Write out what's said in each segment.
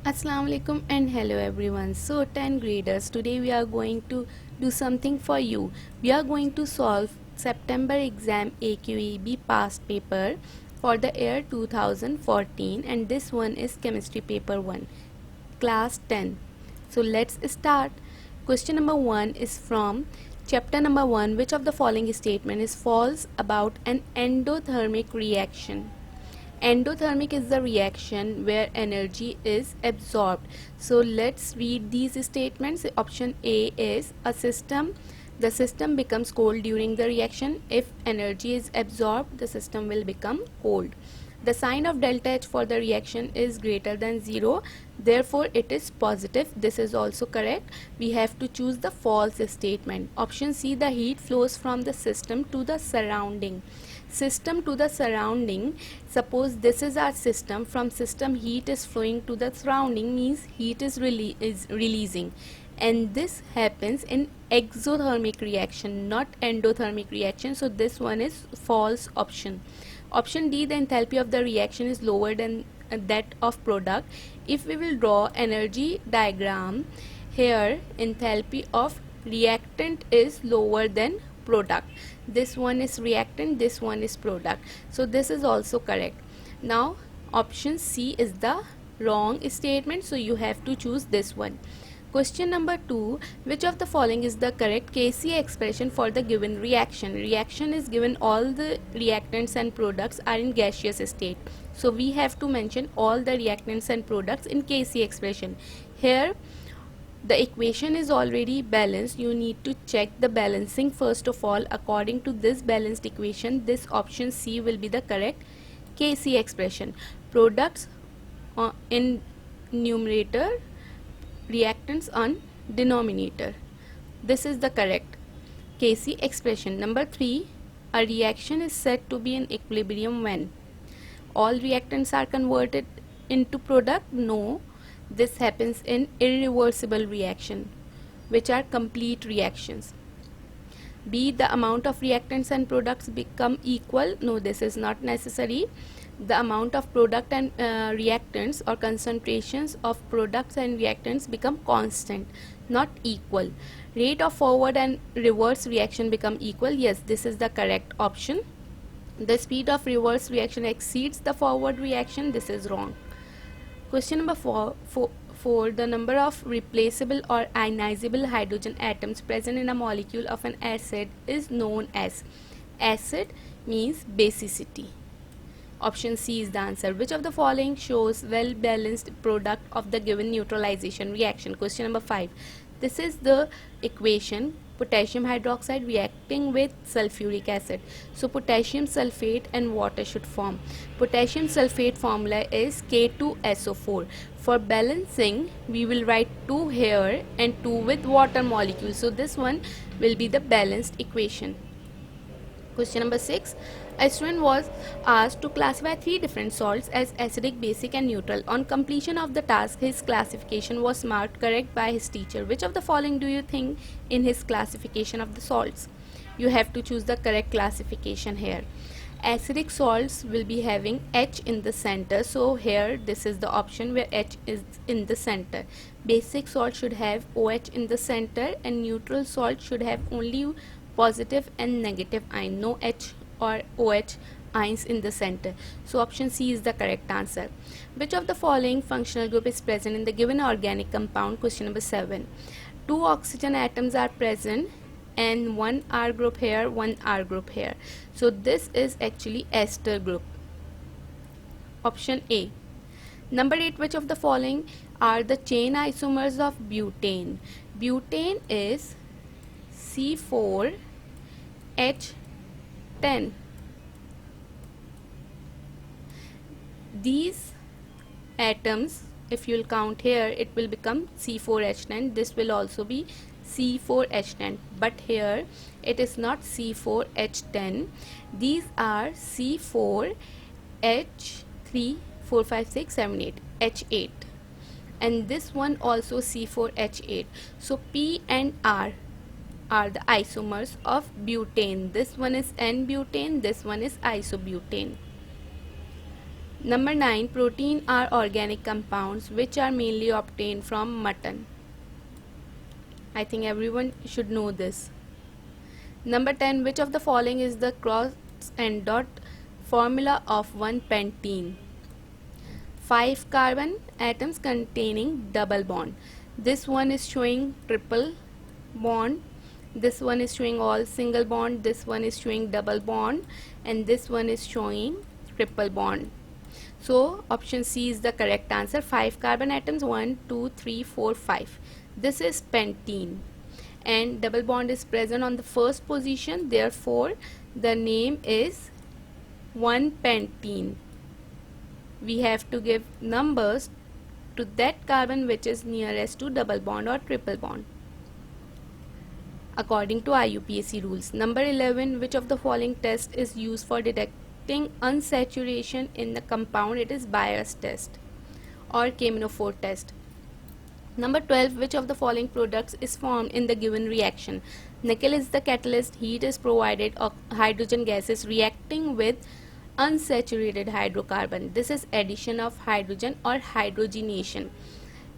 Assalamu alaikum and hello everyone. So 10 graders, today we are going to do something for you. We are going to solve September exam AKUEB past paper for the year 2014, and this one is chemistry paper 1 class 10. So let's start. Question number 1 is from chapter number 1. Which of the following statement is false about an endothermic reaction? Endothermic is the reaction where energy is absorbed. So let's read these statements. Option A is the system becomes cold during the reaction. If energy is absorbed, the system will become cold. The sign of delta H for the reaction is greater than 0, therefore it is positive. This is also correct. We have to choose the false statement. Option C, the heat flows from the system to the surrounding. System to the surrounding, suppose this is our system. From system, heat is flowing to the surrounding, means heat is releasing, and this happens in exothermic reaction, not endothermic reaction. So this one is false option. Option D, the enthalpy of the reaction is lower than that of product. If we will draw energy diagram here, enthalpy of reactant is lower than product. This one is reactant, this one is product. So this is also correct. Now option C is the wrong statement, so you have to choose this one. Question number 2, which of the following is the correct Kc expression for the given reaction? Reaction is given all the reactants and products are in gaseous state, so we have to mention all the reactants and products in Kc expression. Here the equation is already balanced. You need to check the balancing first of all. According to this balanced equation, this option C will be the correct Kc expression. Products in numerator, reactants on denominator. This is the correct Kc expression. Number 3, a reaction is said to be in equilibrium when all reactants are converted into product. No, this happens in irreversible reaction, which are complete reactions. B, the amount of reactants and products become equal. No, this is not necessary. The amount of product and reactants, or concentrations of products and reactants, become constant, not equal. Rate of forward and reverse reaction become equal. Yes, this is the correct option. The speed of reverse reaction exceeds the forward reaction. This is wrong. Question number 4, the number of replaceable or ionizable hydrogen atoms present in a molecule of an acid is known as. Acid means basicity. Option C is the answer. Which of the following shows well balanced product of the given neutralization reaction? Question number 5. This is the equation: potassium hydroxide reacting with sulfuric acid. So potassium sulfate and water should form. Potassium sulfate formula is K2SO4. For balancing, we will write 2 here and 2 with water molecule. So this one will be the balanced equation. Question number 6. A student was asked to classify 3 different salts as acidic, basic and neutral. On completion of the task, his classification was marked correct by his teacher. Which of the following do you think in his classification of the salts? You have to choose the correct classification here. Acidic salts will be having H in the center, so here this is the option where H is in the center. Basic salt should have OH in the center, and neutral salt should have only positive and negative ion, no H or OH ions in the center. So option C is the correct answer. Which of the following functional group is present in the given organic compound? Question number 7. 2 oxygen atoms are present and 1 R group here, 1 R group here. So this is actually ester group. Option A. Number 8. Which of the following are the chain isomers of butane? Butane is C4H10. These atoms, if you will count here, it will become C4H10. This will also be C4H10, but here it is not C4H10. These are C4H3, 4, 5, 6, 7, 8, H8, and this one also C4H8. So P and R are the isomers of butane. This one is N-butane, this one is isobutane. Number 9, protein are organic compounds which are mainly obtained from mutton. I think everyone should know this. Number 10, which of the following is the cross and dot formula of one pentene? 5 carbon atoms containing double bond. This one is showing triple bond, this one is showing all single bond, this one is showing double bond, and this one is showing triple bond. So option C is the correct answer. 5 carbon atoms, 1 2 3 4 5. This is pentene, and double bond is present on the first position, therefore the name is 1-pentene. We have to give numbers to that carbon which is nearest to double bond or triple bond according to IUPAC rules. Number 11, which of the following test is used for detecting unsaturation in the compound? It is Bayer's test or Kaminoff test. Number 12, which of the following products is formed in the given reaction? Nickel is the catalyst, heat is provided, hydrogen gas is reacting with unsaturated hydrocarbon. This is addition of hydrogen or hydrogenation.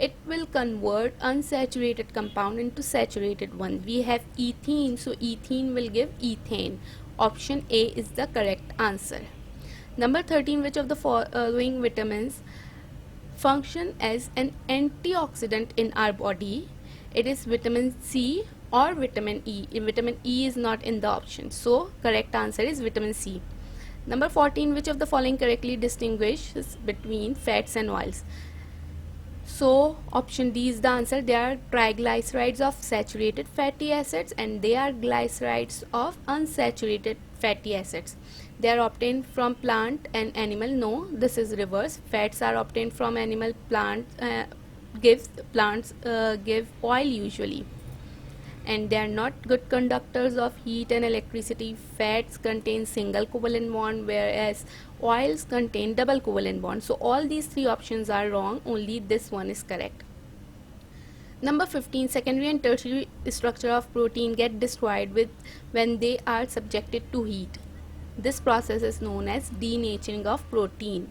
It will convert unsaturated compound into saturated one. We have ethene, so ethene will give ethane. Option A is the correct answer. Number 13, which of the following vitamins function as an antioxidant in our body? It is vitamin C or vitamin E. Vitamin E is not in the option, so correct answer is vitamin C. Number 14, which of the following correctly distinguishes between fats and oils? So option D is the answer. They are triglycerides of saturated fatty acids and they are glycerides of unsaturated fatty acids. They are obtained from plant and animal. No, this is reverse. Fats are obtained from animal. Plants give oil usually, and they are not good conductors of heat and electricity. Fats contain single covalent bond, whereas oils contain double covalent bond. So all these three options are wrong, only this one is correct. Number 15, secondary and tertiary structure of protein get destroyed when they are subjected to heat. This process is known as denaturing of protein.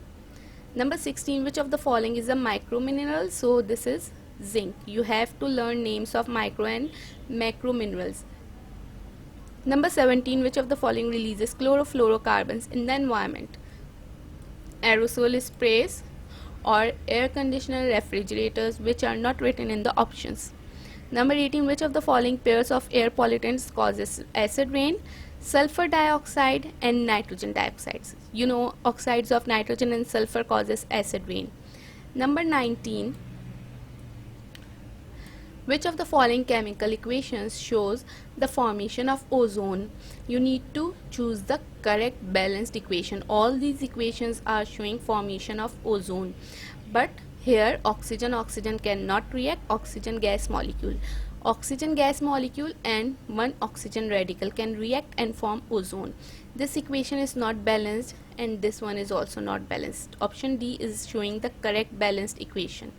Number 16, which of the following is a micromineral? So this is zinc. You have to learn names of micro and macro minerals. Number 17, which of the following releases chlorofluorocarbons in the environment? Aerosol sprays or air conditioner, refrigerators, which are not written in the options. Number 18, which of the following pairs of air pollutants causes acid rain? Sulfur dioxide and nitrogen dioxides. You know, oxides of nitrogen and sulfur causes acid rain. Number 19, which of the following chemical equations shows the formation of ozone? You need to choose the correct balanced equation. All these equations are showing formation of ozone, but here oxygen cannot react. Oxygen gas molecule and one oxygen radical can react and form ozone. This equation is not balanced and this one is also not balanced. Option D is showing the correct balanced equation.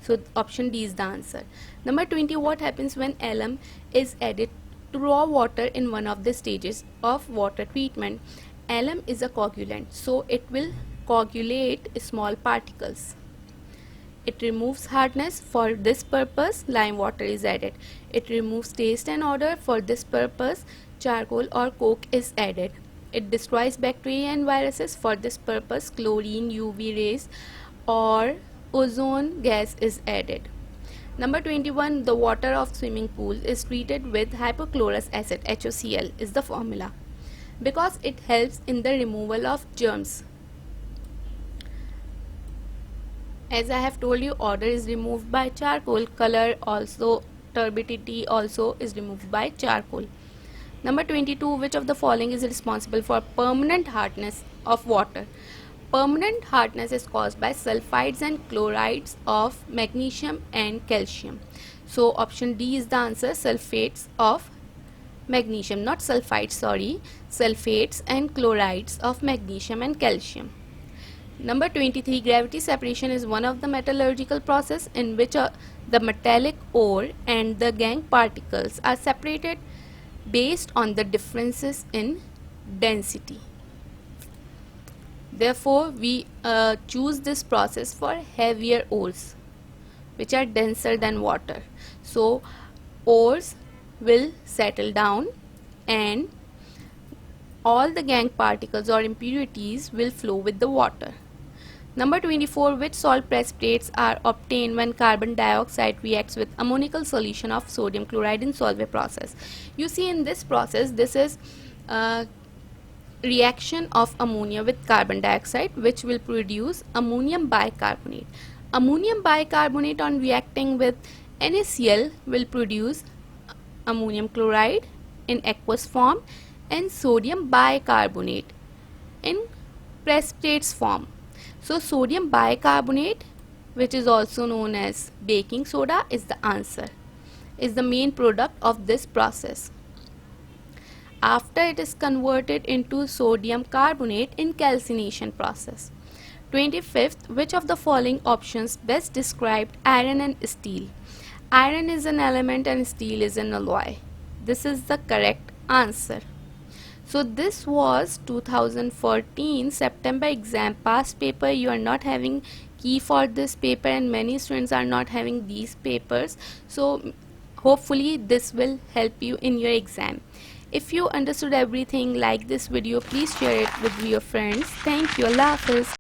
So option D is the answer. Number 20, what happens when alum is added to raw water in one of the stages of water treatment? Alum is a coagulant, so it will coagulate small particles. It removes hardness. For this purpose, lime water is added. It removes taste and odor. For this purpose, charcoal or coke is added. It destroys bacteria and viruses. For this purpose, chlorine, UV rays or ozone gas is added. Number 21, the water of swimming pool is treated with hypochlorous acid, HOCl is the formula, because it helps in the removal of germs. As I have told you, odor is removed by charcoal, color also, turbidity also is removed by charcoal. Number 22, which of the following is responsible for permanent hardness of water? Permanent hardness is caused by sulfides and chlorides of magnesium and calcium. So option D is the answer, sulfates of magnesium, not sulfides, sorry, sulfates and chlorides of magnesium and calcium. Number 23, gravity separation is one of the metallurgical process in which the metallic ore and the gangue particles are separated based on the differences in density. Therefore, we choose this process for heavier ores which are denser than water. So ores will settle down and all the gangue particles or impurities will flow with the water. Number 24. Which salt precipitates are obtained when carbon dioxide reacts with ammoniacal solution of sodium chloride in Solvay process? You see, in this process, this is reaction of ammonia with carbon dioxide, which will produce ammonium bicarbonate. Ammonium bicarbonate on reacting with NaCl will produce ammonium chloride in aqueous form and sodium bicarbonate in precipitates form. So sodium bicarbonate, which is also known as baking soda, is the answer, is the main product of this process after it is converted into sodium carbonate in calcination process. 25th. Which of the following options best described iron and steel? Iron is an element and steel is an alloy. This is the correct answer. So this was 2014 September exam past paper. You are not having key for this paper and many students are not having these papers. So hopefully this will help you in your exam. If you understood everything, like this video, please share it with your friends. Thank you. Allah Hafiz.